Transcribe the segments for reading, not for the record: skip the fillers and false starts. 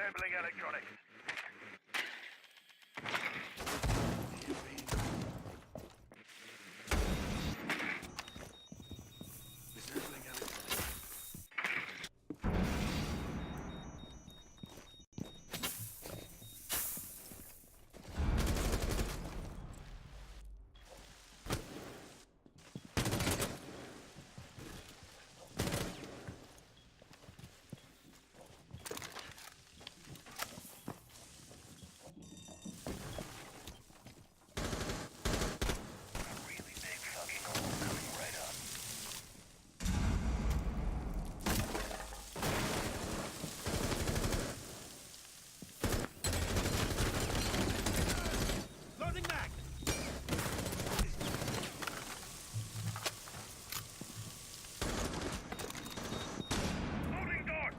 Disabling electronics. Disabling electronics. Loading back. Loading dart.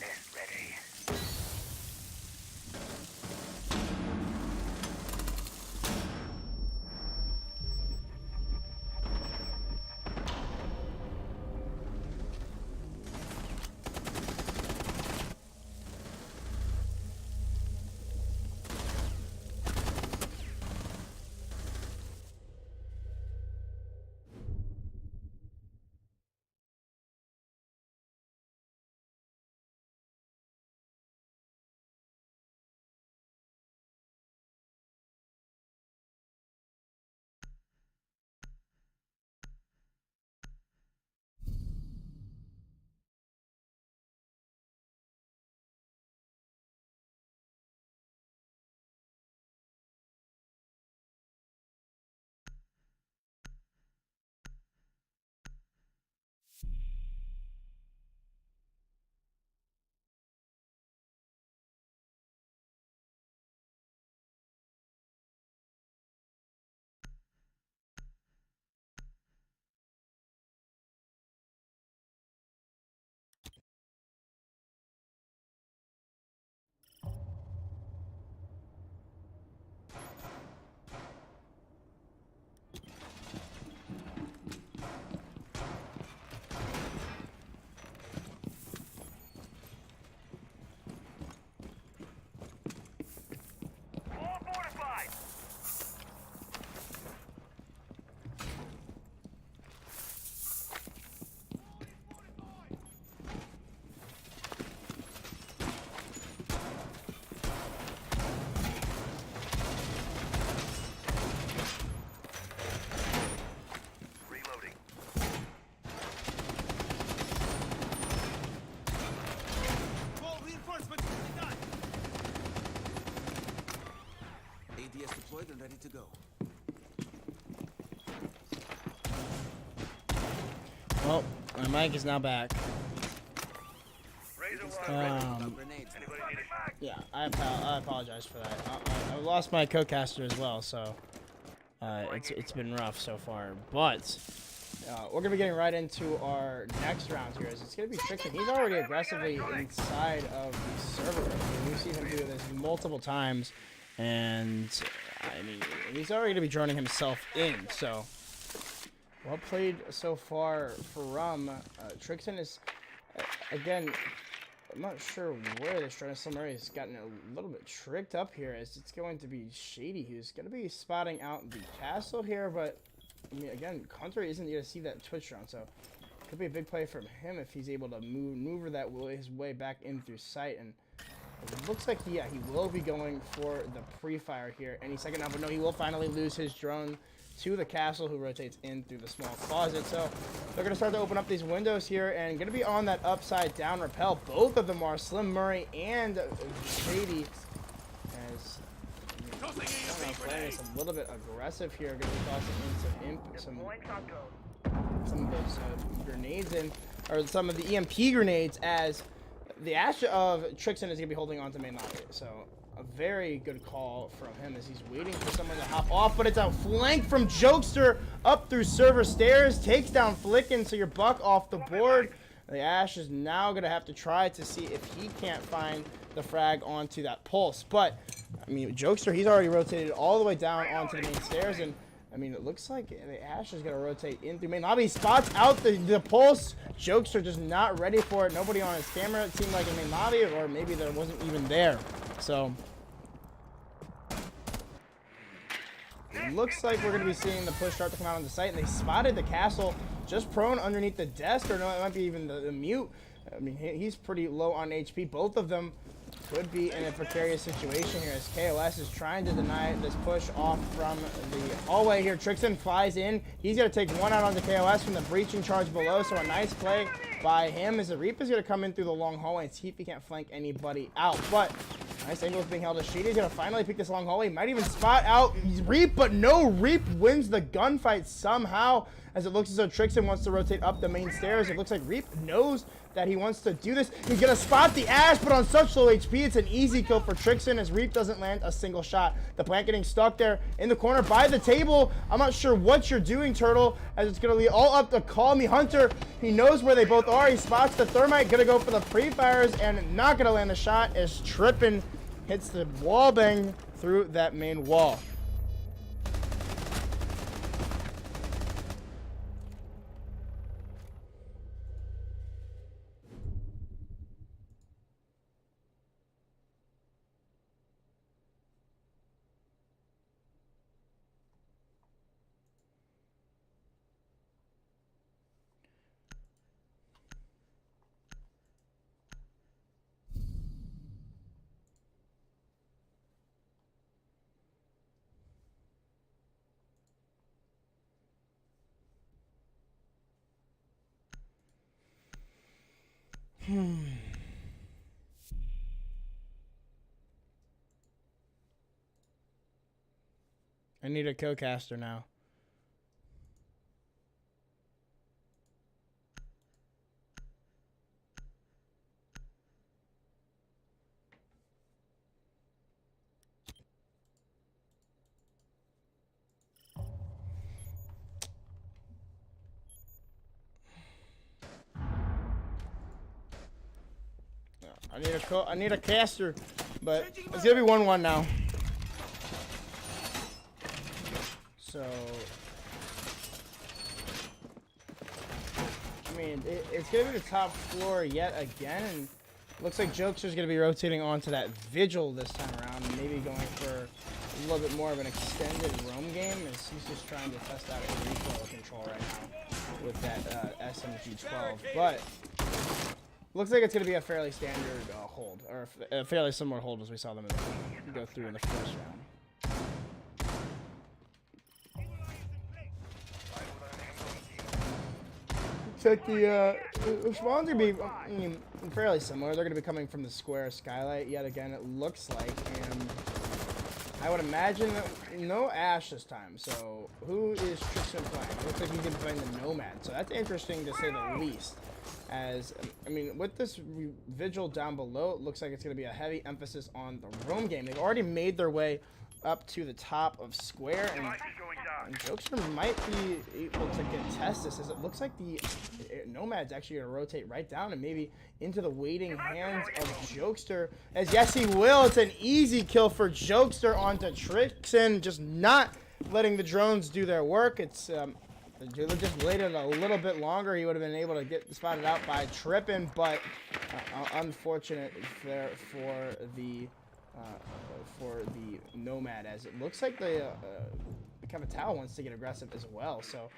Nest ready. All fortified. Reloading. All reinforcements done. ADS deployed and ready to go. Well, my mic is now back. Razor Start wire. ready. Um, Got grenades. Anybody need it back? Yeah, I apologize for that. I lost my co-caster as well, so it's been rough so far. But we're gonna be getting right into our next round here. As it's gonna be Trickson. He's already aggressively inside of the server. I mean, we've seen him do this multiple times, and I mean he's already gonna be droning himself in. So well played so far for Rum. Trickson is again. I'm not sure where this Stratus Summary has gotten a little bit tricked up here, as it's going to be Shady who's going to be spotting out the castle here, but I mean, again, Hunter isn't going to see that Twitch drone, so it could be a big play from him if he's able to maneuver that his way back in through sight. And it looks like he will be going for the pre-fire here any second now, but no, he will finally lose his drone to the castle, who rotates in through the small closet. So they're going to start to open up these windows here and going to be on that upside down rappel. Both of them are Slim Murray and Shady, as playing this a little bit aggressive here. Going to be tossing in some of those grenades in, or some of the EMP grenades, as the Ash of Trixon is going to be holding on to main lobby. So a very good call from him as he's waiting for someone to hop off. But it's a flank from Jokester up through server stairs. Takes down Flicken, so your Buck off the board. The Ash is now going to have to try to see if he can't find the frag onto that pulse. But, I mean, Jokester, he's already rotated all the way down onto the main stairs. And, I mean, it looks like the Ash is going to rotate in through main lobby. He spots out the pulse. Jokester just not ready for it. Nobody on his camera, it seemed like, in main lobby. Or maybe there wasn't even there. So, it looks like we're going to be seeing the push start to come out on the site. And they spotted the castle just prone underneath the desk, or no, it might be even the mute. I mean, he's pretty low on HP. Both of them could be in a precarious situation here as KOS is trying to deny this push off from the hallway here. Trixon flies in. He's going to take one out onto KOS from the breaching charge below, so a nice play by him as the Reap is going to come in through the long hallway and see if he can't flank anybody out. But nice angle is being held as Sheedy's going to finally pick this long hallway. Might even spot out Reap, but no, Reap wins the gunfight somehow as it looks as though Trixon wants to rotate up the main stairs. It looks like Reap knows that he wants to do this. He's going to spot the Ash, but on such low HP, it's an easy kill for Trixon as Reap doesn't land a single shot. The plant getting stuck there in the corner by the table. I'm not sure what you're doing, Turtle, as it's going to be all up to Call Me Hunter. He knows where they both are. He spots the Thermite, going to go for the pre-fires and not going to land a shot as Trippin hits the wall bang through that main wall. I need a co-caster now. I need a caster, but it's gonna be 1-1 now. So, I mean, it's gonna be the top floor yet again, and looks like Jokester's gonna be rotating onto that Vigil this time around, maybe going for a little bit more of an extended roam game, as he's just trying to test out a recoil control right now with that SMG-12, but looks like it's going to be a fairly standard hold, or a fairly similar hold as we saw them go through in the first round. Looks like the spawns are going to be fairly similar. They're going to be coming from the square skylight yet again, it looks like, and I would imagine no Ash this time. So who is Trixon playing? It looks like he's going to be playing the Nomad, so that's interesting to say the least. As, I mean, with this Vigil down below, it looks like it's going to be a heavy emphasis on the roam game. They've already made their way up to the top of square, and Jokester might be able to contest this, as it looks like the Nomad's actually going to rotate right down and maybe into the waiting hands of Jokester. As yes, he will. It's an easy kill for Jokester onto Trixon, just not letting the drones do their work. It's just waited a little bit longer. He would have been able to get spotted out by Trippin, but unfortunate there for the Nomad, as it looks like the Cavitao wants to get aggressive as well. So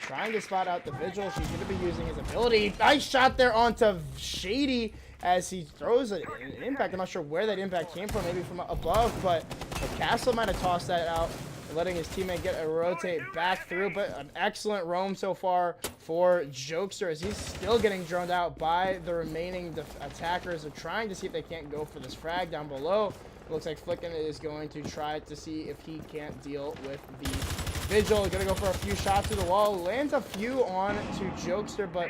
trying to spot out the Vigil. She's going to be using his ability. Nice shot there onto Shady as he throws an impact. I'm not sure where that impact came from, maybe from above, but the Castle might have tossed that out, letting his teammate get a rotate back through. But an excellent roam so far for Jokester, as he's still getting droned out by the remaining attackers. They're trying to see if they can't go for this frag down below. It looks like Flicken is going to try to see if he can't deal with the Vigil. Gonna go for a few shots through the wall. Lands a few on to Jokester, but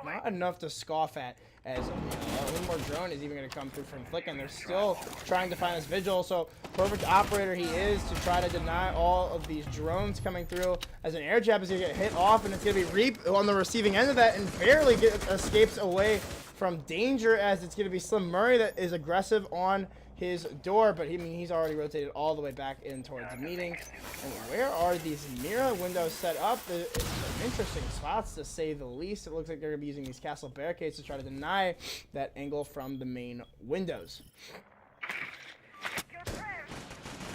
not enough to scoff at. as one more drone is even going to come through from Flicken. They're still trying to find this Vigil, so perfect operator he is to try to deny all of these drones coming through, as an air jab is going to get hit off, and it's going to be Reap on the receiving end of that and barely escapes away from danger, as it's going to be Slim Murray that is aggressive on his door, but he's already rotated all the way back in towards the meeting. And where are these mirror windows set up? It's interesting spots, to say the least. It looks like they're going to be using these castle barricades to try to deny that angle from the main windows.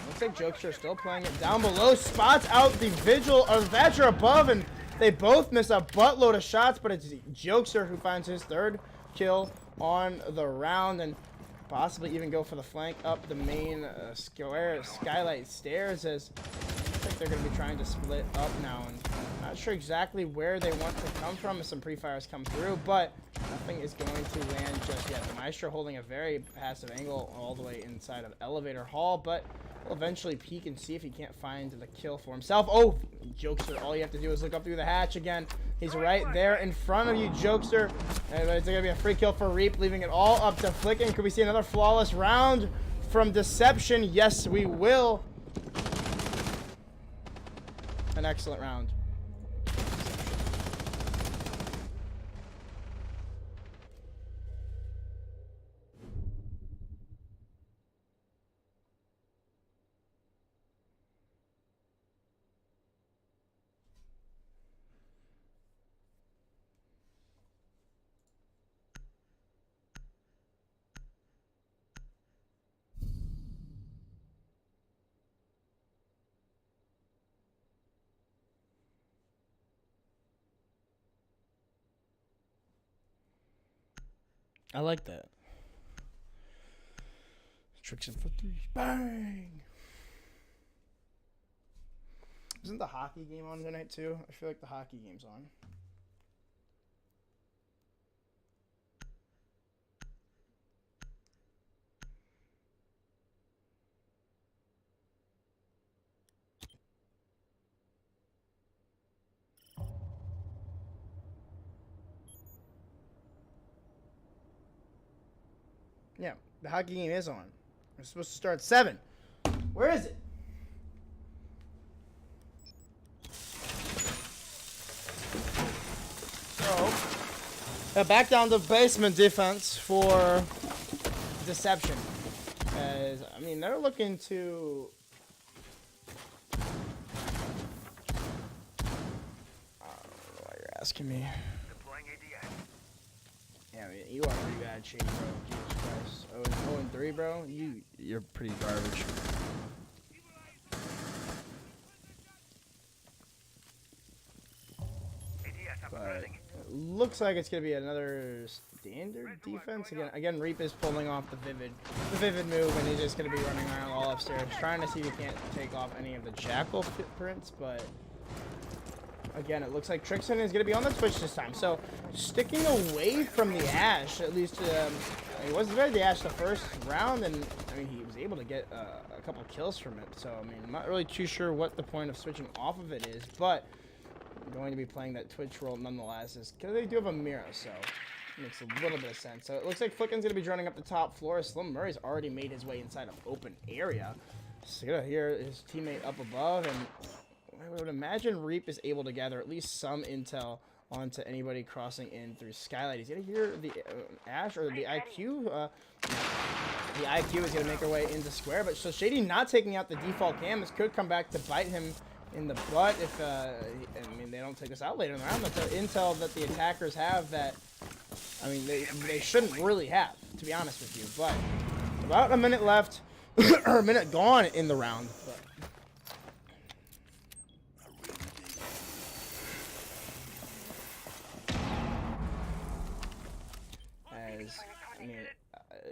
Looks like Jokester still playing it down below. Spots out the Vigil or Thatcher above, and they both miss a buttload of shots, but it's Jokester who finds his third kill on the round, and possibly even go for the flank up the main skylight stairs, as I think they're going to be trying to split up now, and not sure exactly where they want to come from as some pre-fires come through, but nothing is going to land just yet. The Maestro holding a very passive angle all the way inside of Elevator Hall, but will eventually peek and see if he can't find the kill for himself. Oh, Jokester, all you have to do is look up through the hatch again. He's right there in front of you, Jokester. And it's going to be a free kill for Reap, leaving it all up to Flicken. Could we see another flawless round from Deception? Yes, we will. An excellent round. I like that. Tricks and for three. Bang! Isn't the hockey game on tonight too? I feel like the hockey game's on. Yeah, the hockey game is on. We're supposed to start at 7. Where is it? So, back down to basement defense for Deception. As, I mean, they're looking to... I don't know why you're asking me. Deploying ADS. Yeah, I mean, you are pretty bad shape, bro. Jesus Christ. 0-3, bro. You're pretty garbage. ADS up and But running. it looks like it's gonna be another standard defense again. Reap is pulling off the vivid move, and he's just gonna be running around all upstairs, trying to see if he can't take off any of the Jackal footprints, but. Again, it looks like Trixon is going to be on the Twitch this time. So, sticking away from the Ash, at least, he wasn't there the Ash the first round, and, I mean, he was able to get a couple kills from it. So, I mean, I'm not really too sure what the point of switching off of it is, but I'm going to be playing that Twitch role nonetheless, because they do have a Mira, so it makes a little bit of sense. So, it looks like Flicken's going to be running up the top floor. Slim Murray's already made his way inside of open area. So, you're going to hear his teammate up above, and I would imagine Reap is able to gather at least some intel onto anybody crossing in through Skylight. He's going to hear the Ash or the IQ. The IQ is going to make her way into Square, but so Shady not taking out the default cam. This could come back to bite him in the butt if, I mean, they don't take us out later in the round. But the intel that the attackers have that, I mean, they shouldn't really have, to be honest with you. But about a minute left, or a minute gone in the round. But I mean,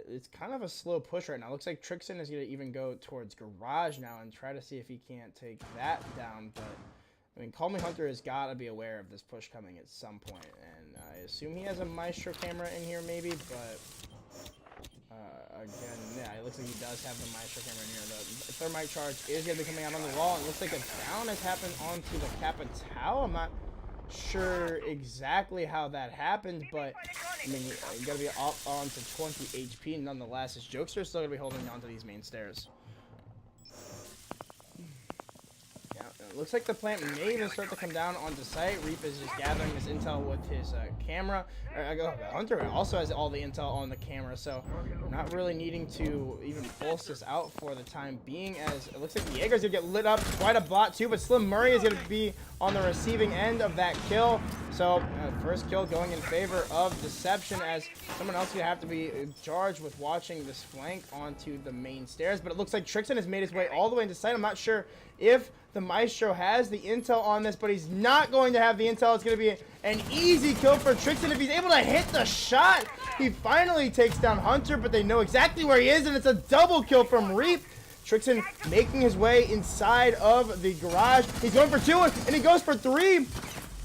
it's kind of a slow push right now. Looks like Trixon is going to even go towards Garage now and try to see if he can't take that down. But, I mean, Call Me Hunter has got to be aware of this push coming at some point. And I assume he has a Maestro camera in here maybe, but again, yeah, it looks like he does have the Maestro camera in here. The Thermite charge is going to be coming out on the wall. It looks like a down has happened onto the Capitao. I'm not sure exactly how that happened, but I mean, you gotta be up on to 20 HP nonetheless, as Jokester is still gonna be holding on to these main stairs. Yeah, it looks like the plant may even start to come down onto site. Reap is just gathering this intel with his camera. The Hunter also has all the intel on the camera, so not really needing to even pulse this out for the time being, as it looks like the Jaeger's gonna get lit up quite a lot too, but Slim Murray is gonna be on the receiving end of that kill. So first kill going in favor of Deception, as someone else gonna have to be charged with watching this flank onto the main stairs. But it looks like Trixon has made his way all the way into sight. I'm not sure if the Maestro has the intel on this, but he's not going to have the intel. It's going to be an easy kill for Trixon. If he's able to hit the shot, he finally takes down Hunter, but they know exactly where he is, and it's a double kill from Reap. Trixon making his way inside of the garage. He's going for 2, and he goes for 3.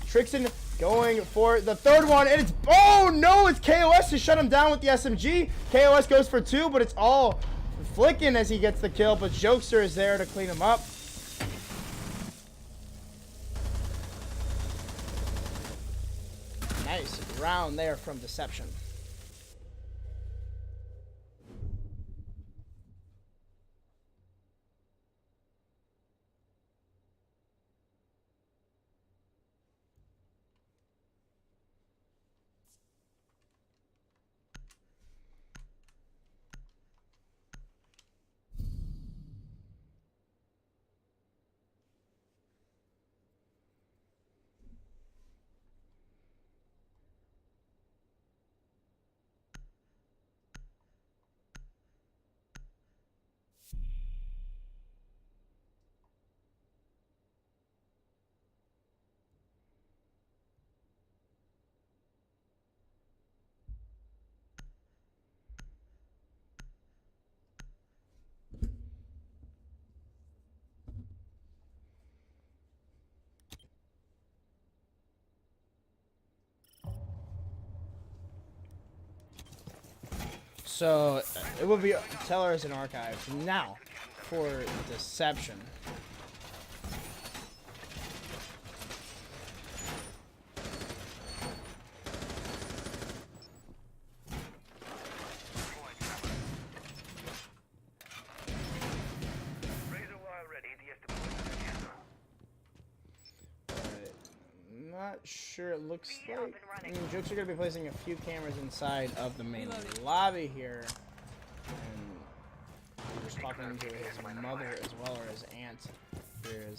Trixon going for the 3rd one, and it's, oh no, it's KOS to shut him down with the SMG. KOS goes for 2, but it's all flicking as he gets the kill, but Jokester is there to clean him up. Nice round there from Deception. So it will be Tellers and Archives now for Deception. Not sure. It looks like Jokes are going to be placing a few cameras inside of the main lobby here, and he's just talking to his mother as well, or his aunt.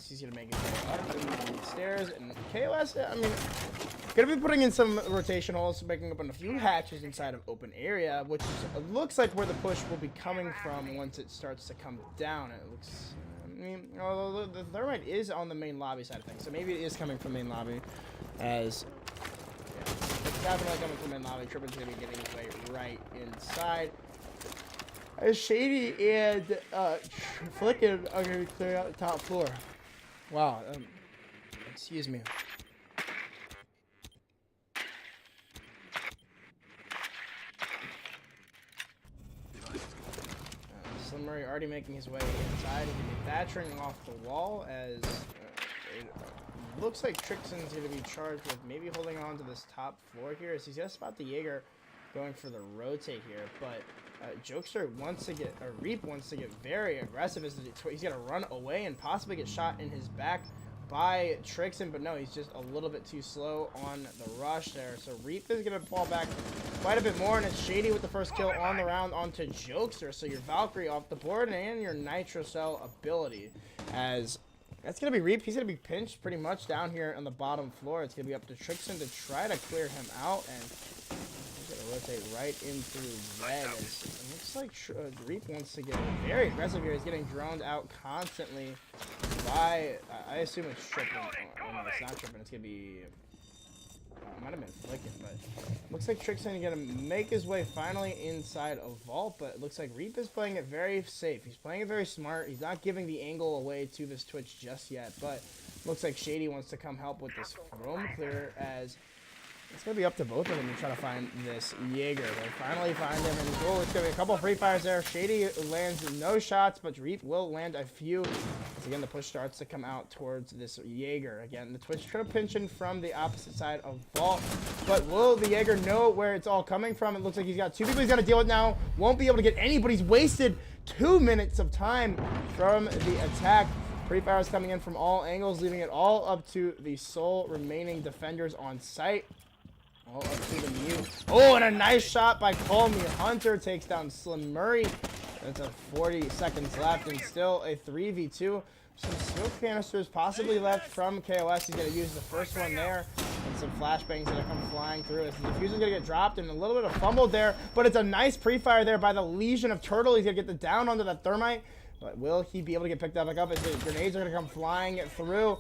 He's going to make his way up the stairs, and KOS, I mean, going to be putting in some rotation holes, making open a few hatches inside of open area, which looks like where the push will be coming from once it starts to come down. It looks, I mean, although the thermite is on the main lobby side of things, so maybe it is coming from main lobby, as yeah, it's definitely coming from main lobby. Trippin's going to be getting his way right inside. As Shady and Flickin are going to be clearing out the top floor. Wow, excuse me. Slim Murray already making his way inside. He's going to be thatchering off the wall, as it looks like Trixon's going to be charged with maybe holding on to this top floor here, as he's going to spot the Jaeger going for the rotate here, but Jokester wants to get, or Reap wants to get very aggressive, as he's going to run away and possibly get shot in his back by Trixon, but no, he's just a little bit too slow on the rush there. So Reap is going to fall back quite a bit more, and it's Shady with the first kill on the round onto Jokester. So your Valkyrie off the board and your Nitro Cell ability, as that's going to be Reap. He's going to be pinched pretty much down here on the bottom floor. It's going to be up to Trixon to try to clear him out, and he's going to rotate right in through red. As it looks like Reap wants to get very aggressive here. He's getting droned out constantly by, I assume it's Trippin. Oh, no, it's not Trippin. It's going to be, it might have been Flickin', but looks like Trixon is going to make his way finally inside a vault, but it looks like Reap is playing it very safe. He's playing it very smart. He's not giving the angle away to this Twitch just yet, but looks like Shady wants to come help with this roam clear, as It's going to be up to both of them to try to find this Jaeger. They finally find him, and it's going to be a couple free fires there. Shady lands no shots, but Reap will land a few. As again, the push starts to come out towards this Jaeger. Again, the Twitch trying to pinch in from the opposite side of Vault. But will the Jaeger know where it's all coming from? It looks like he's got two people he's got to deal with now. Won't be able to get any, but he's wasted 2 minutes of time from the attack. Free fires coming in from all angles, leaving it all up to the sole remaining defenders on site. All up to the mute. Oh, and a nice shot by Call Me Hunter takes down Slim Murray. That's a 40 seconds left and still a 3v2. Some smoke canisters possibly left from KOS. He's going to use the first one there. And some flashbangs going to come flying through. As the diffuser's going to get dropped and a little bit of fumble there. But it's a nice pre-fire there by the Legion of Turtle. He's going to get the down onto that Thermite. But will he be able to get picked up back up as the grenades are going to come flying through?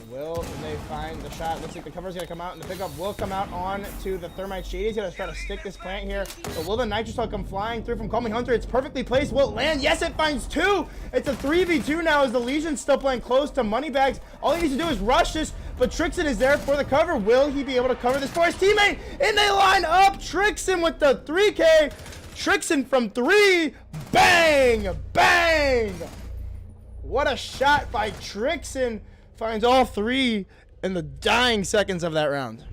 Will they find the shot? Looks like the cover's going to come out, and the pickup will come out on to the Thermite. Shady's going to try to stick this plant here. But will the Nitrocell come flying through from Call Me Hunter? It's perfectly placed. Will it land? Yes, it finds two. It's a 3v2 now as the Legion's still playing close to Moneybags. All he needs to do is rush this, but Trixon is there for the cover. Will he be able to cover this for his teammate? And they line up Trixon with the 3K. Trixon from 3. Bang! Bang! What a shot by Trixon. Finds all 3 in the dying seconds of that round.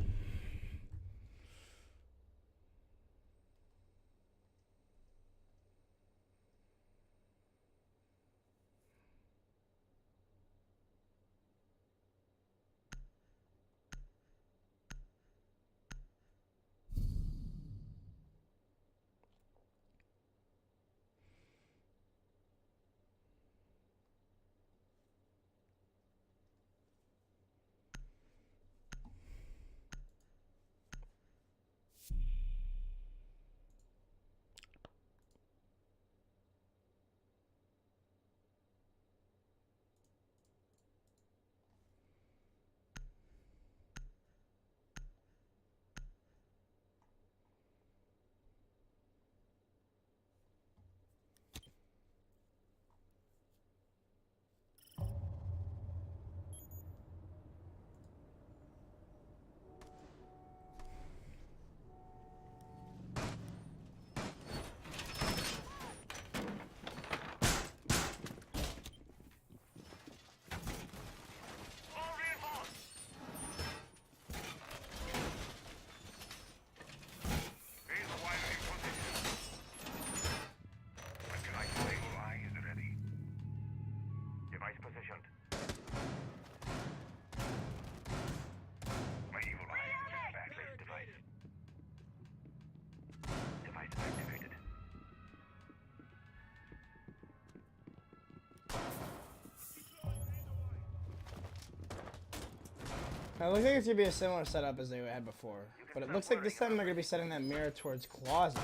It looks like it's going to be a similar setup as they had before. But it looks like this time they're going to be setting that mirror towards Closet.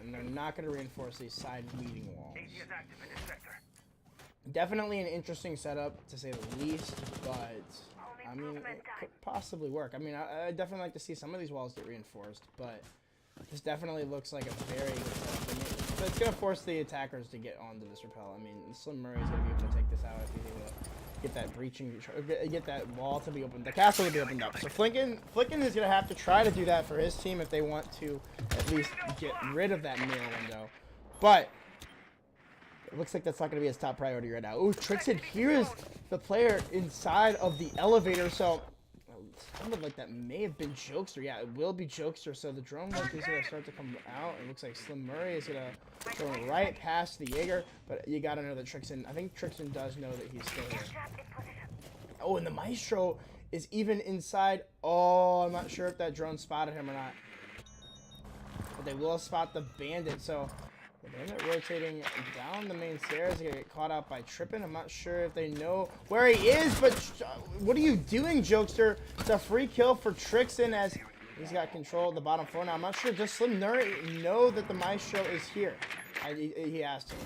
And they're not going to reinforce these side meeting walls. Definitely an interesting setup, to say the least. But, I mean, it could possibly work. I mean, I definitely like to see some of these walls get reinforced. But this definitely looks like a very good setup. I mean, but it's going to force the attackers to get onto this rappel. I mean, Slim Murray is going to be able to take this out if he's able to get that breaching, get that wall to be opened, the castle to be opened up. So Flinken is going to have to try to do that for his team if they want to at least get rid of that mirror window. But it looks like that's not going to be his top priority right now. Ooh, Trixon hears the player inside of the elevator, so it sounded like that may have been Jokester. Yeah, it will be Jokester, so the drone work is going to start to come out. It looks like Slim Murray is going to go right past the Jaeger, but you got to know that Trixon, I think Trixon does know that he's still here. Oh, and the Maestro is even inside. Oh, I'm not sure if that drone spotted him or not. But they will spot the bandit, so the bandit rotating down the main stairs. He's going to get caught out by Trippin. I'm not sure if they know where he is, but what are you doing, Jokester? It's a free kill for Trixon as he's got control of the bottom floor now. I'm not sure. Does Slim Murray know that the Maestro is here? He asked him.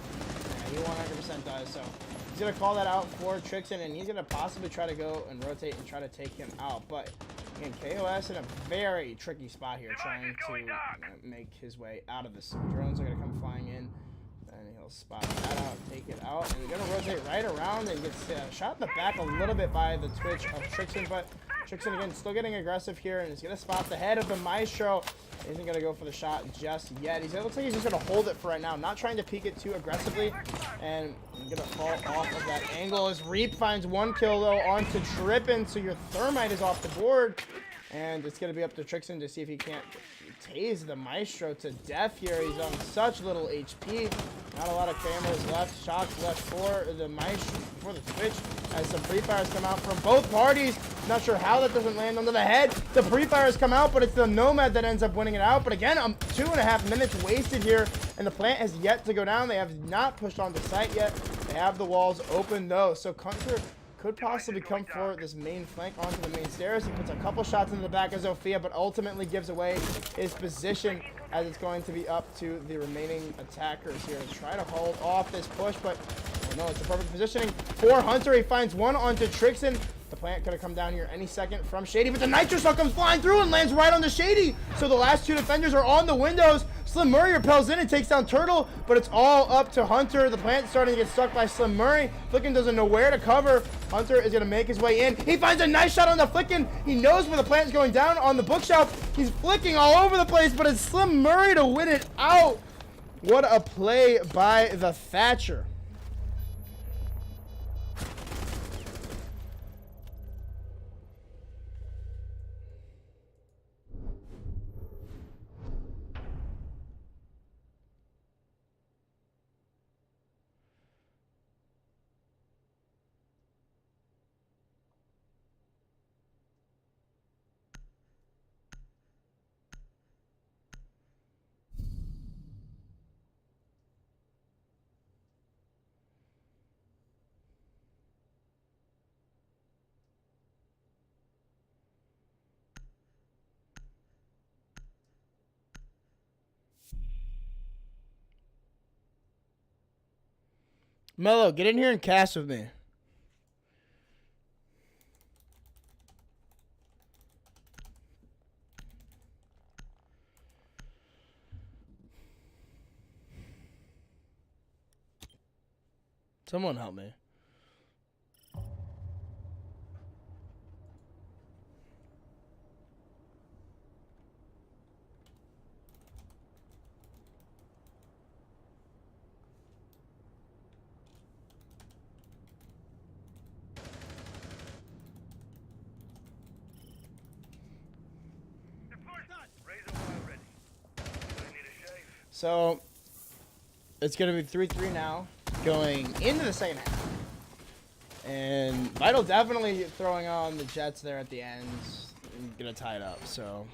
Yeah, he 100% does, so he's going to call that out for Trixon, and he's going to possibly try to go and rotate and try to take him out. But, again, KOS in a very tricky spot here, trying to make his way out of this. Some drones are going to come flying in, and he'll spot that out, take it out, and he's going to rotate right around and gets shot in the back a little bit by the Twitch of Trixon, but Trixon again, still getting aggressive here, and he's gonna spot the head of the Maestro. Isn't gonna go for the shot just yet. It looks like he's just gonna hold it for right now, not trying to peek it too aggressively, and gonna fall off of that angle as Reap finds 1 kill though onto Trippin, so your Thermite is off the board, and it's gonna be up to Trixon to see if he can't tase the Maestro to death here. He's on such little HP. Not a lot of cameras left, shots left for the Maestro, for the Twitch, as some pre-fires come out from both parties. Not sure how that doesn't land under the head. The pre-fires come out, but it's the Nomad that ends up winning it out. But again, 2.5 minutes wasted here, and the plant has yet to go down. They have not pushed onto site yet. They have the walls open though, so Kunter could possibly come for this main flank onto the main stairs. He puts a couple shots into the back of Zofia, but ultimately gives away his position, as it's going to be up to the remaining attackers here to try to hold off this push, but oh no, it's a perfect positioning for Hunter. He finds one onto Trixon. The plant could have come down here any second from Shady, but the Nitro Shot comes flying through and lands right on the Shady. So the last 2 defenders are on the windows. Slim Murray repels in and takes down Turtle, but it's all up to Hunter. The plant's starting to get stuck by Slim Murray. Flicken doesn't know where to cover. Hunter is going to make his way in. He finds a nice shot on the Flicken. He knows where the plant's going down on the bookshelf. He's flicking all over the place, but it's Slim Murray to win it out. What a play by the Thatcher. Mello, get in here and cast with me. Someone help me. So, it's going to be 3-3 now, going into the second half. And Vital definitely throwing on the Jets there at the end. Going to tie it up, so.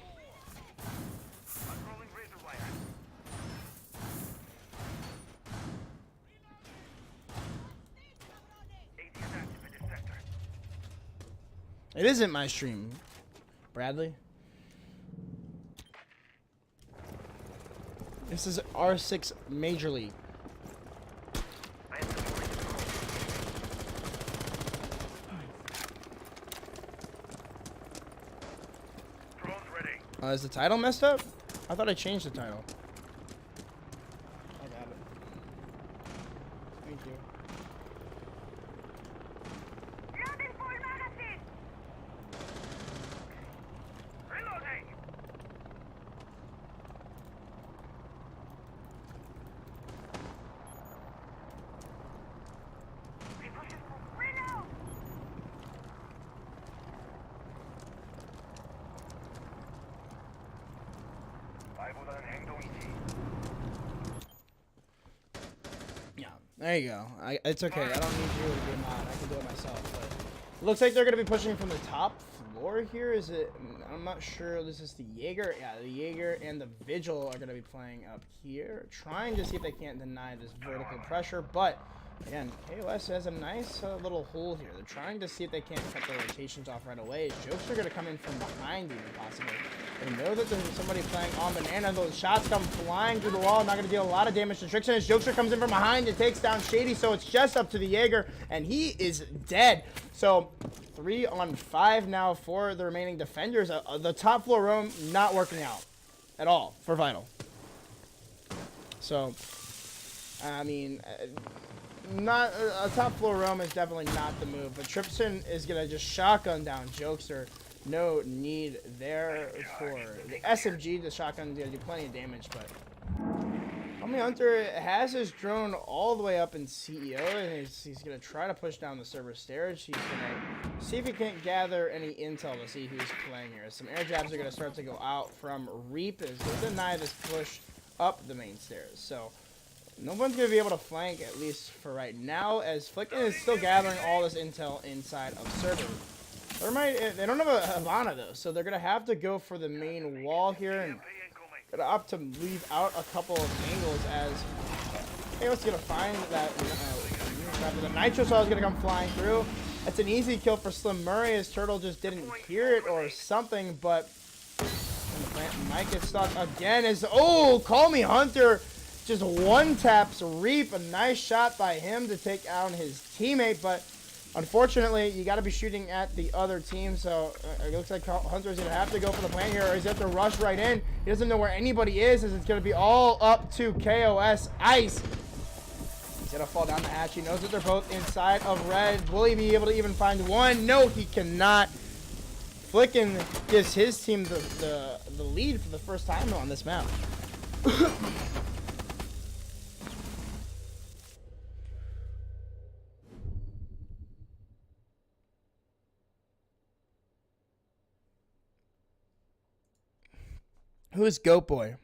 It isn't my stream, Bradley. This is R6 Major League. Is the title messed up? I thought I changed the title. I got it. Thank you. Loading full magazine. Reloading. Reload. Yeah, there you go. It's okay. I don't need you to be a mod. I can do it myself. But it looks like they're going to be pushing from the top floor here. Is it? I'm not sure. This is the Jaeger. Yeah, the Jaeger and the Vigil are going to be playing up here, trying to see if they can't deny this vertical pressure. But again, KOS has a nice little hole here. They're trying to see if they can't cut their rotations off right away. Jokes are going to come in from behind even possibly. They know that there's somebody playing on Banana. Those shots come flying through the wall. Not going to deal a lot of damage to Trixon. As Jokester comes in from behind and takes down Shady. So it's just up to the Jaeger, and he is dead. So 3 on 5 now for the remaining defenders. The top floor roam not working out at all for Vital. So, I mean, not a top floor roam is definitely not the move. But Tripson is going to just shotgun down Jokester. no need there for the SMG. The shotgun's gonna do plenty of damage, but Homie Hunter has his drone all the way up in CEO, and he's gonna try to push down the server stairs. He's gonna see if he can't gather any intel to see who's playing here. Some air jabs are gonna start to go out from Reap as they deny this push up the main stairs. So no one's gonna be able to flank, at least for right now, as Flicken is still gathering all this intel inside of server. They don't have a Havana though, so they're gonna have to go for the main wall here and gonna opt to leave out a couple of angles as Chaos gonna find that the Nitro Saw is gonna come flying through. It's an easy kill for Slim Murray as Turtle just didn't hear it or something, but Mike gets stuck again as Call Me Hunter just one taps Reap. A nice shot by him to take out his teammate, but unfortunately, you got to be shooting at the other team, so it looks like Hunter's going to have to go for the plant here, or he's going to have to rush right in. He doesn't know where anybody is, as it's going to be all up to KOS Ice. He's going to fall down the hatch. He knows that they're both inside of red. Will he be able to even find one? No, he cannot. Flicken gives his team the lead for the first time on this map. Who is Goat Boy?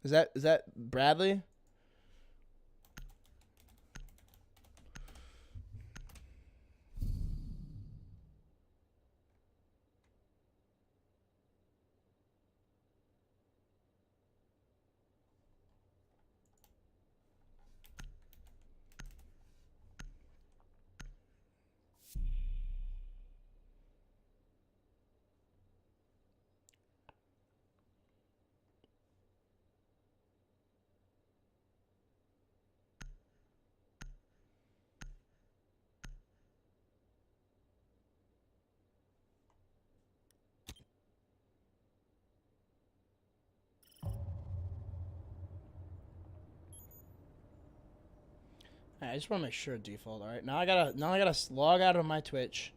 Is that Bradley? I just want to make sure default. All right, now I gotta log out of my Twitch.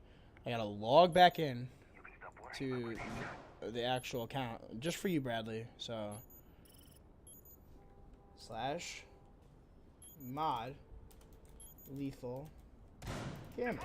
I gotta log back in to the actual account just for you, Bradley. So /mod lethal damage.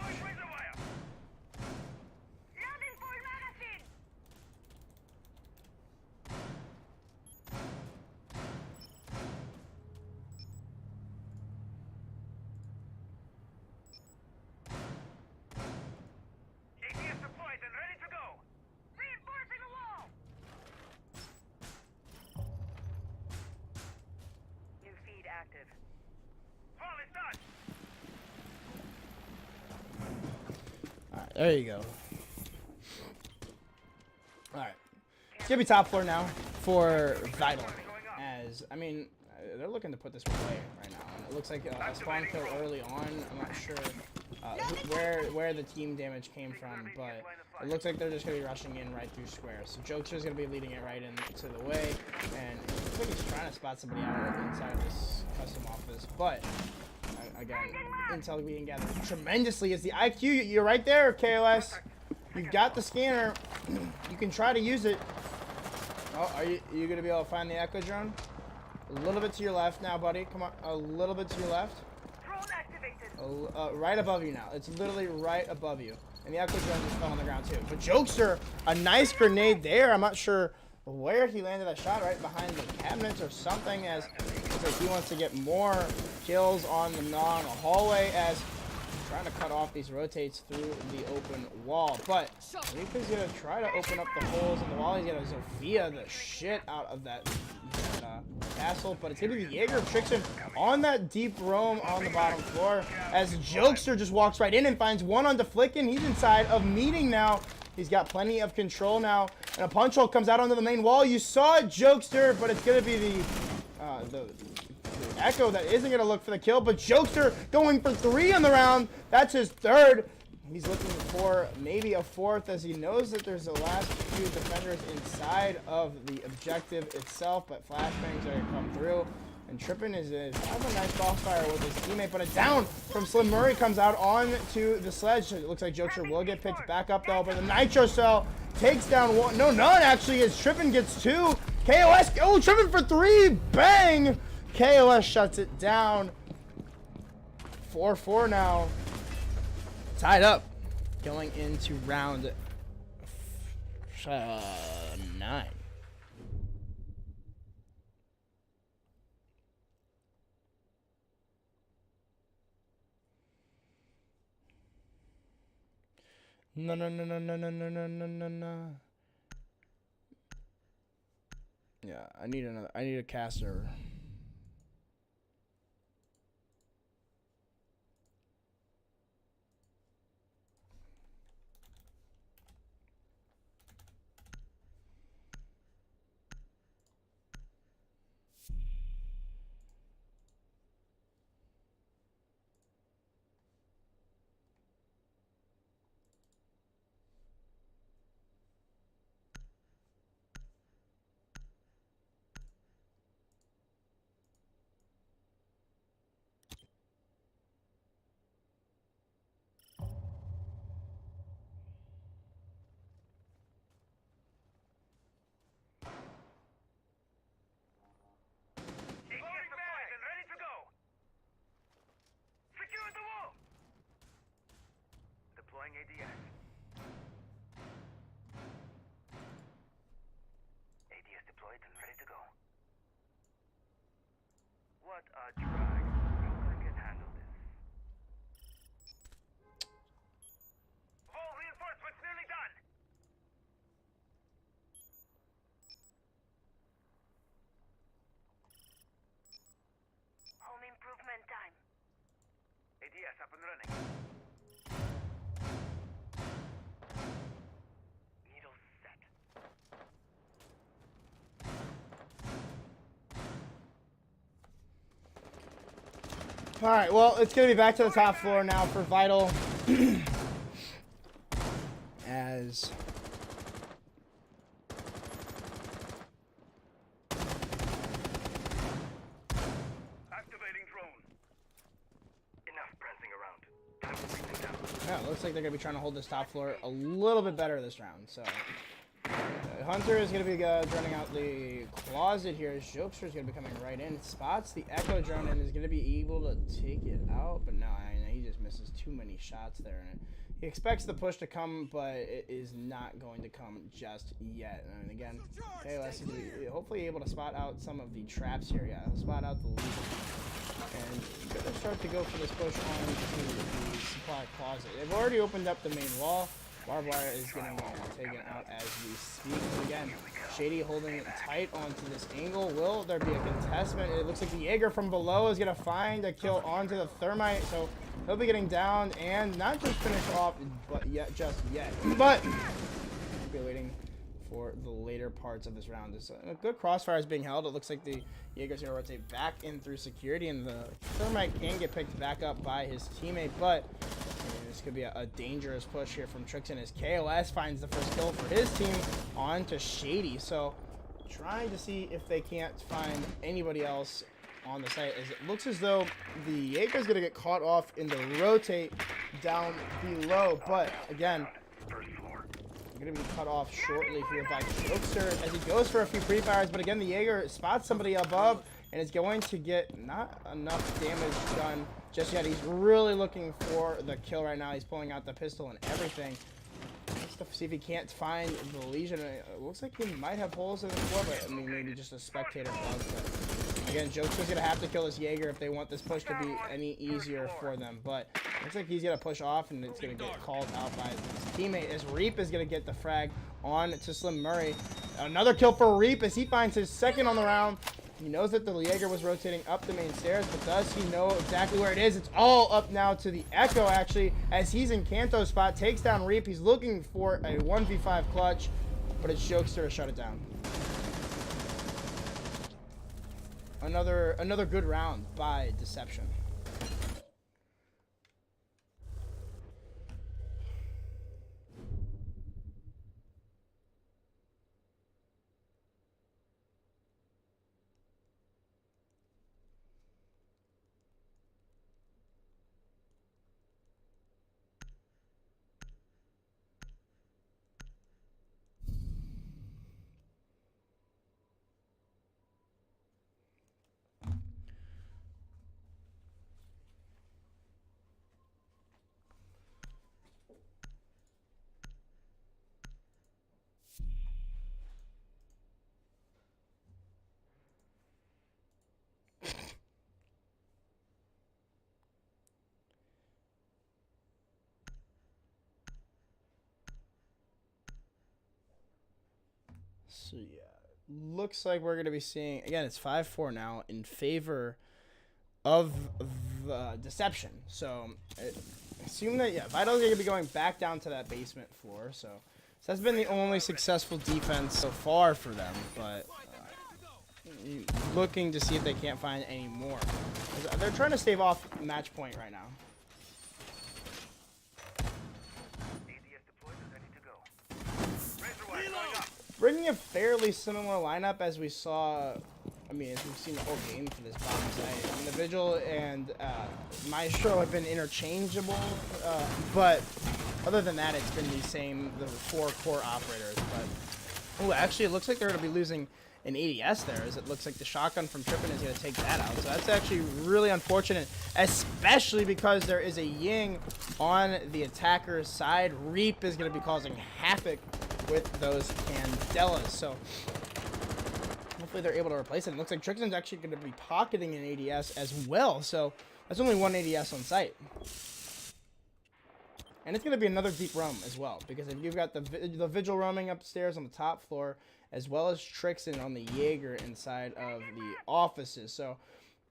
There you go. Alright. It's going to be top floor now for Vital. As, I mean, they're looking to put this away right now. And it looks like a spawn kill early on. I'm not sure where the team damage came from, but it looks like they're just going to be rushing in right through square. So Jokester's going to be leading it right into the way. And it looks like he's trying to spot somebody out inside of this custom office. But again, intel we can gather tremendously is the IQ. You're right there, KOS. You've got the scanner. You can try to use it. Oh, are you gonna be able to find the Echo drone? A little bit to your left now, buddy. Come on, a little bit to your left. Drone activated. Right above you now. It's literally right above you. And the Echo drone just fell on the ground too. But Jokester, a nice grenade there. I'm not sure where he landed that shot, right behind the cabinets or something, as looks like he wants to get more kills on the hallway as trying to cut off these rotates through the open wall. But Reaper's gonna try to open up the holes in the wall. He's gonna Zofia the shit out of that castle, but it's gonna be the Jaeger tricks him on that deep roam on the bottom floor as Jokester just walks right in and finds one on Flicken. He's inside of meeting now. He's got plenty of control now, and a punch hole comes out onto the main wall. You saw it, Jokester, but it's gonna be the Echo that isn't gonna look for the kill, but Jokester going for 3 on the round. That's his third. He's looking for maybe a fourth as he knows that there's the last few defenders inside of the objective itself, but flashbangs are gonna come through. And Trippin is have a nice crossfire with his teammate, but a down from Slim Murray comes out onto the sledge. It looks like Jokester will get picked back up though, but the Nitro Cell takes down one. No, none actually, as Trippin gets 2. KOS, oh, Trippin for 3, bang! KOS shuts it down. 4-4 now. Tied up. Going into round 9. No. Yeah, I need a caster. ADS. ADS deployed and ready to go. What a drag. You can handle this. Vol reinforcements nearly done. Home improvement time. ADS up and running. All right, well, it's going to be back to the top floor now for Vital. As activating drone. Enough prancing around. Time to bring them down. yeah, it looks like they're going to be trying to hold this top floor a little bit better this round. So Hunter is going to be running out the closet here. Jokester is going to be coming right in. Spots the Echo drone and is going to be able to take it out. But no, he just misses too many shots there. And he expects the push to come, but it is not going to come just yet. And again, KOS is hopefully able to spot out some of the traps here. Yeah, he'll spot out the lead. And going to start to go for this push on to the supply closet. They've already opened up the main wall. Barbed wire is getting taken out as we speak. And again, Shady holding it tight onto this angle. Will there be a contestment? It looks like the Jaeger from below is going to find a kill onto the Thermite. So he'll be getting down and not just finish off, but just yet. But we'll be waiting for the later parts of this round. This a good crossfire is being held. It looks like the Jaeger's going to rotate back in through security, and the Thermite can get picked back up by his teammate, but this could be a dangerous push here from Trixton as KOS finds the first kill for his team onto Shady. So trying to see if they can't find anybody else on the site, as it looks as though the Jaeger's going to get caught off in the rotate down below. But again, going to be cut off shortly here by Jokester as he goes for a few pre-fires. But again, the Jaeger spots somebody above and is going to get not enough damage done just yet. He's really looking for the kill right now. He's pulling out the pistol and everything. Just to see if he can't find the Legion. It looks like he might have holes in the floor, but I mean, maybe just a spectator bug. But again, Jokester's going to have to kill this Jaeger if they want this push to be any easier for them. But looks like he's going to push off, and it's going to get called out by his teammate as Reap is going to get the frag on to Slim Murray. Another kill for Reap as he finds his second on the round. He knows that the Jaeger was rotating up the main stairs, but does he know exactly where it is? It's all up now to the Echo, actually, as he's in Kanto's spot, takes down Reap. He's looking for a 1v5 clutch, but it's Jokester to shut it down. Another good round by Deception. So yeah, looks like we're gonna be seeing again. It's 5-4 now in favor of Deception. So assume that Vital's gonna be going back down to that basement floor. So that's been the only successful defense so far for them. But looking to see if they can't find any more. They're trying to stave off match point right now. ADS deployed and ready to go. Razor wire going up. Bringing a fairly similar lineup as we saw, I mean, as we've seen the whole game for this bomb site. I mean, the Vigil and Maestro have been interchangeable, but other than that, it's been the 4 core operators. But, oh, actually, it looks like they're going to be losing an ADS there, as it looks like the shotgun from Trippin is going to take that out. So that's actually really unfortunate, especially because there is a Ying on the attacker's side. Reap is going to be causing havoc with those Candelas. So hopefully they're able to replace it. It looks like Trixton's actually going to be pocketing an ADS as well. So that's only 1 ADS on site. And it's going to be another deep roam as well, because if you've got the Vigil roaming upstairs on the top floor, as well as Trixton on the Jaeger inside of the offices. So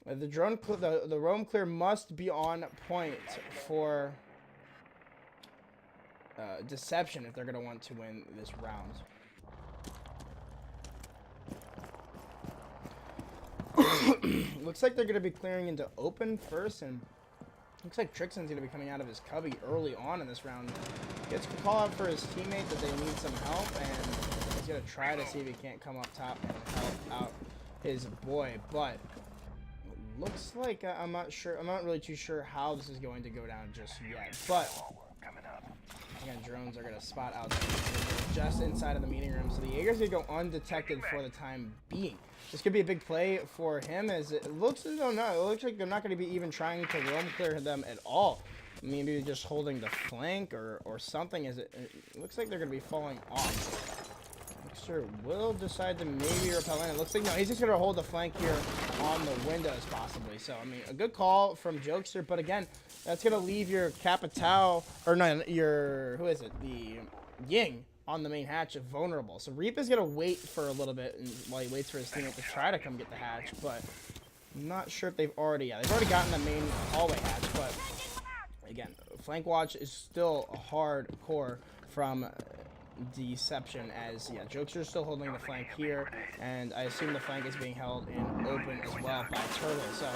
the roam clear must be on point for Deception if they're going to want to win this round. Looks like they're going to be clearing into open first, and looks like Trixton's going to be coming out of his cubby early on in this round. Gets a call out for his teammate that they need some help, and he's going to try to see if he can't come up top and help out his boy. But looks like I'm not really too sure how this is going to go down just yet. But again, drones are going to spot out just inside of the meeting room, so the Jaeger's going to go undetected for the time being. This could be a big play for him, as it looks like they're not going to be even trying to roam clear them at all. Maybe just holding the flank or something, as it looks like they're going to be falling off. Mixer will decide to maybe repel in. It looks like, no, he's just going to hold the flank here on the windows possibly. So, I mean, a good call from Jokester, but again, that's going to leave your Capitao, or no, who is it? The Ying on the main hatch vulnerable. So Reap is going to wait for a little bit while he waits for his teammate to try to come get the hatch, but I'm not sure if they've already gotten the main hallway hatch, but again, flank watch is still a hard core from Deception, as Jokester's still holding the flank here, and I assume the flank is being held in open as well by Turtle. So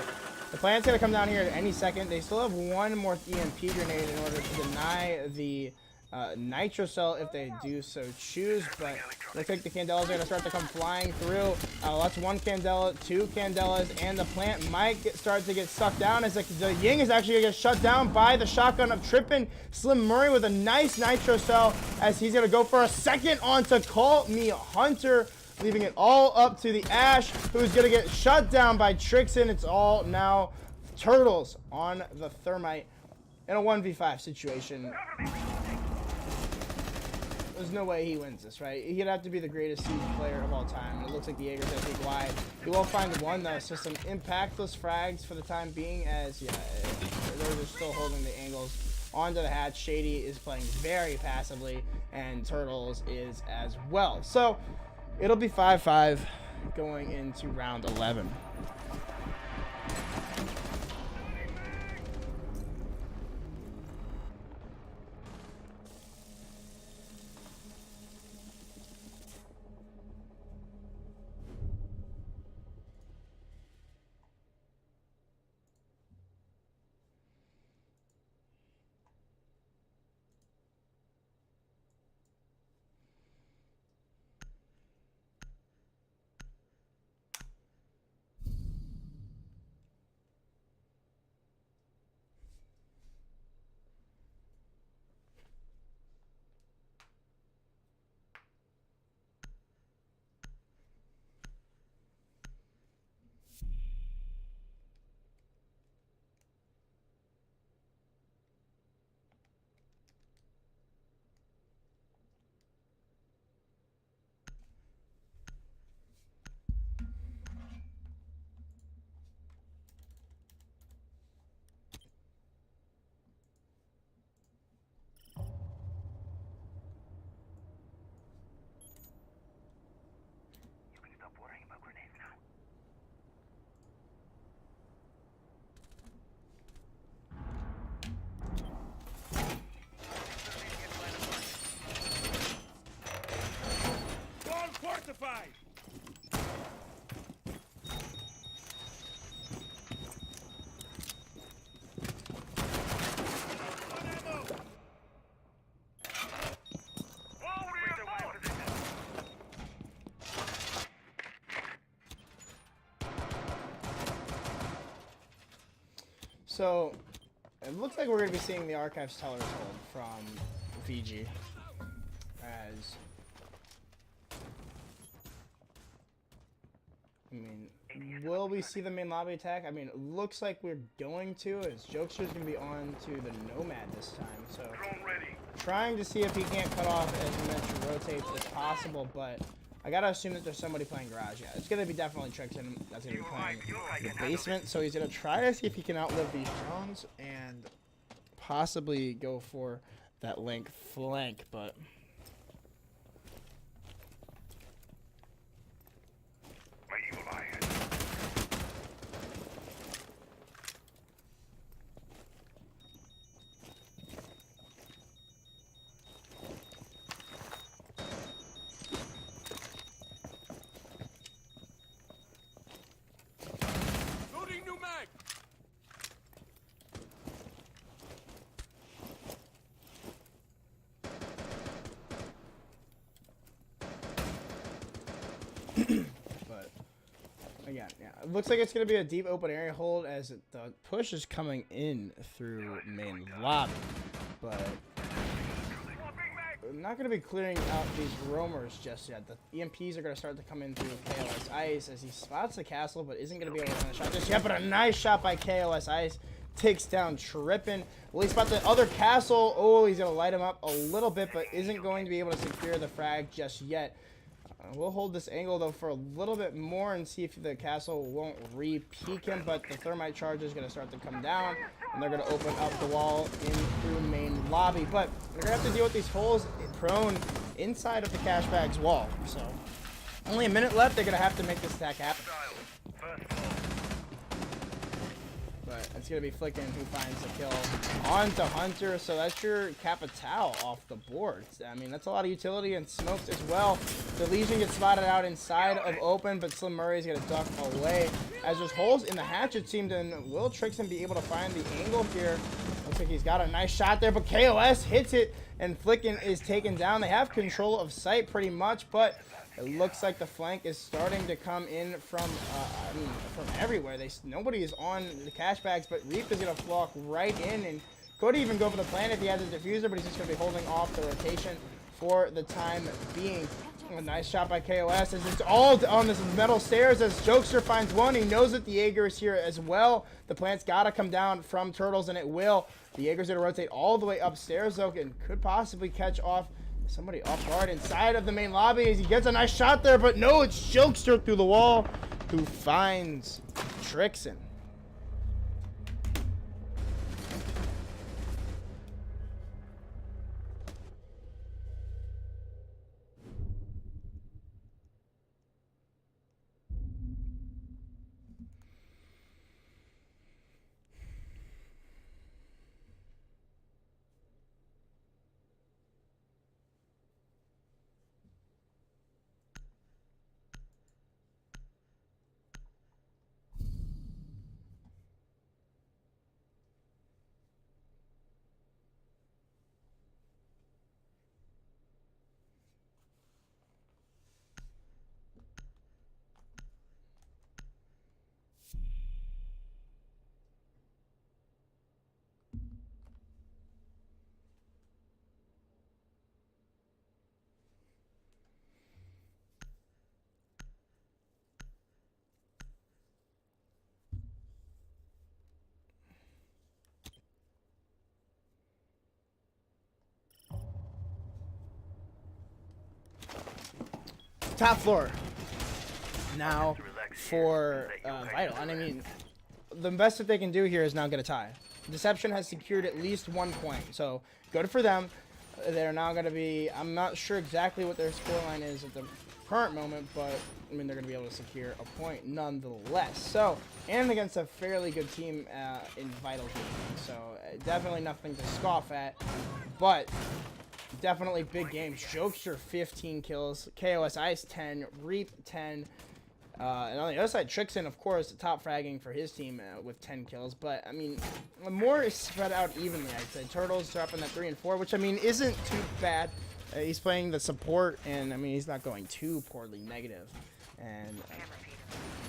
the plan's going to come down here at any second. They still have one more EMP grenade in order to deny the Nitro Cell if they do so choose, but looks like the Candelas are going to start to come flying through. That's 1 Candela, 2 Candelas, and the plant might start to get sucked down, as the Ying is actually going to get shut down by the shotgun of Trippin. Slim Murray with a nice Nitro Cell, as he's going to go for a second on to Call Me Hunter, leaving it all up to the Ash, who's going to get shut down by Trixton. It's all now Turtles on the Thermite in a 1v5 situation. There's no way he wins this, right? He'd have to be the greatest Siege player of all time. And it looks like the Jaeger's gonna take wide. He will find one though, so some impactless frags for the time being, as they're just still holding the angles onto the hatch. Shady is playing very passively, and Turtles is as well. So it'll be 5-5 going into round 11. So, it looks like we're going to be seeing the Archives Tellers hold from VG. As... I mean, will we see the main lobby attack? I mean, it looks like we're going to, as Jokester's going to be on to the Nomad this time. So, Drone ready. trying to see if he can't cut off as much rotates as possible, but I gotta assume that there's somebody playing Garage. Yeah, it's gonna be definitely Trixon that's gonna be playing the basement, so he's gonna try to see if he can outlive these drones and possibly go for that link flank, but... My evil eye. Loading new mag. But again, yeah, it looks like it's gonna be a deep open area hold as the push is coming in through main lobby, but I'm not gonna be clearing out these roamers just yet. The EMPs are gonna start to come in through KOS Ice as he spots the castle, but isn't gonna be able to land a shot just yet. But a nice shot by KOS Ice takes down Trippin. Will he spot the other castle? Oh, he's gonna light him up a little bit, but isn't going to be able to secure the frag just yet. We'll hold this angle though for a little bit more and see if the castle won't re-peek him, but the thermite charge is going to start to come down and they're going to open up the wall in through main lobby, but they're going to have to deal with these holes prone inside of the cash bag's wall. So only a minute left. They're going to have to make this attack happen. But it's going to be Flickin who finds the kill onto Hunter, so that's your Capital off the board. I mean, that's a lot of utility and smokes as well. The Legion gets spotted out inside of open, but Slim Murray's going to duck away. As there's holes in the hatch, it seemed, and will Trixon be able to find the angle here? Looks like he's got a nice shot there, but KOS hits it, and Flickin is taken down. They have control of sight pretty much, but it looks like the flank is starting to come in from, from everywhere. Nobody is on the cash bags, but Reap is going to flock right in and could even go for the plant if he has a diffuser, but he's just going to be holding off the rotation for the time being. A nice shot by KOS as it's all on this metal stairs as Jokester finds one. He knows that the Jaeger is here as well. The plant's got to come down from Turtles, and it will. The Jaeger's going to rotate all the way upstairs, though, and could possibly catch off somebody off guard inside of the main lobby as he gets a nice shot there, but no, it's Jokester through the wall who finds Trixon. Top floor now for Vital, and I mean, the best that they can do here is now get a tie. Deception has secured at least 1 point, so good for them. They're now going to be, I'm not sure exactly what their scoreline is at the current moment, but I mean, they're going to be able to secure a point nonetheless. So, and against a fairly good team in Vital Gaming, so definitely nothing to scoff at, but definitely big games. Jokester 15 kills, KOS Ice 10, Reap 10, and on the other side, Trixon, of course, top fragging for his team with 10 kills. But I mean, more is spread out evenly. I'd say Turtles dropping that 3 and 4, which I mean isn't too bad. He's playing the support, and I mean he's not going too poorly negative. And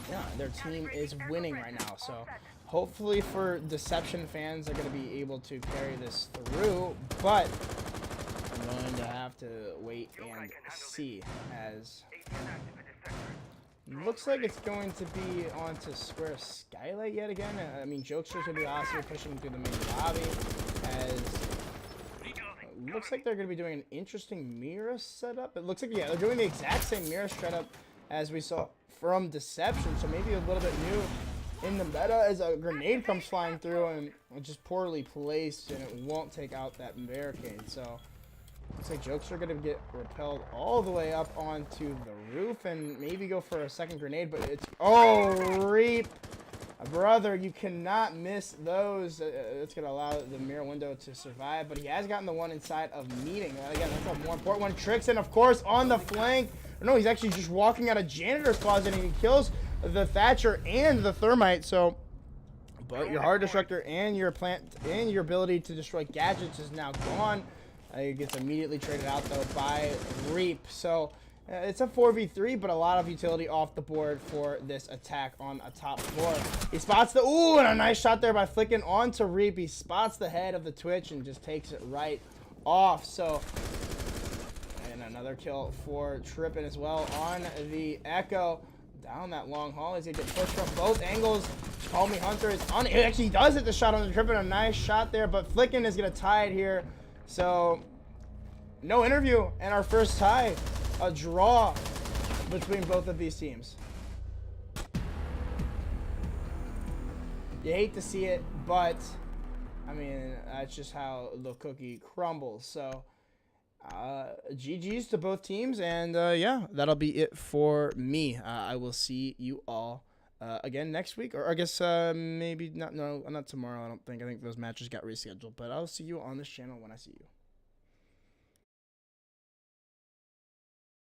yeah, their team is winning right now. So Hopefully for Deception fans, they're going to be able to carry this through, but I'm going to have to wait and see, as looks like it's going to be onto Square Skylight yet again. I mean, Jokester's going to be also pushing through the main lobby, as looks like they're going to be doing an interesting Mira setup. It looks like, yeah, they're doing the exact same Mira setup as we saw from Deception, so maybe a little bit new in the meta, as a grenade comes flying through and just poorly placed, and it won't take out that barricade. So looks like Jokester are going to get repelled all the way up onto the roof and maybe go for a second grenade, but it's, oh, Reap, brother, you cannot miss those. It's going to allow the mirror window to survive, but he has gotten the one inside of Meeting. Again, that's a more important one. Trixon, of course, on the flank. No, he's actually just walking out of Janitor's Closet, and he kills the Thatcher and the Thermite. So, but your Hard Destructor and your plant and your ability to destroy gadgets is now gone. It gets immediately traded out, though, by Reap. So, it's a 4v3, but a lot of utility off the board for this attack on a top floor. He spots the, ooh, and a nice shot there by flicking onto Reap. He spots the head of the Twitch and just takes it right off. So, and another kill for Trippin as well on the Echo. Down that long haul. He's going to get pushed from both angles. Call Me Hunter is on it. Actually, he does hit the shot on the Trippin. A nice shot there, but Flickin is going to tie it here. So, no interview, and our first tie, a draw between both of these teams. You hate to see it, but, I mean, that's just how the cookie crumbles. So, GG's to both teams, and yeah, that'll be it for me. I will see you all again next week, or I guess maybe not. No, not tomorrow. I don't think. I think those matches got rescheduled, but I'll see you on this channel when I see you.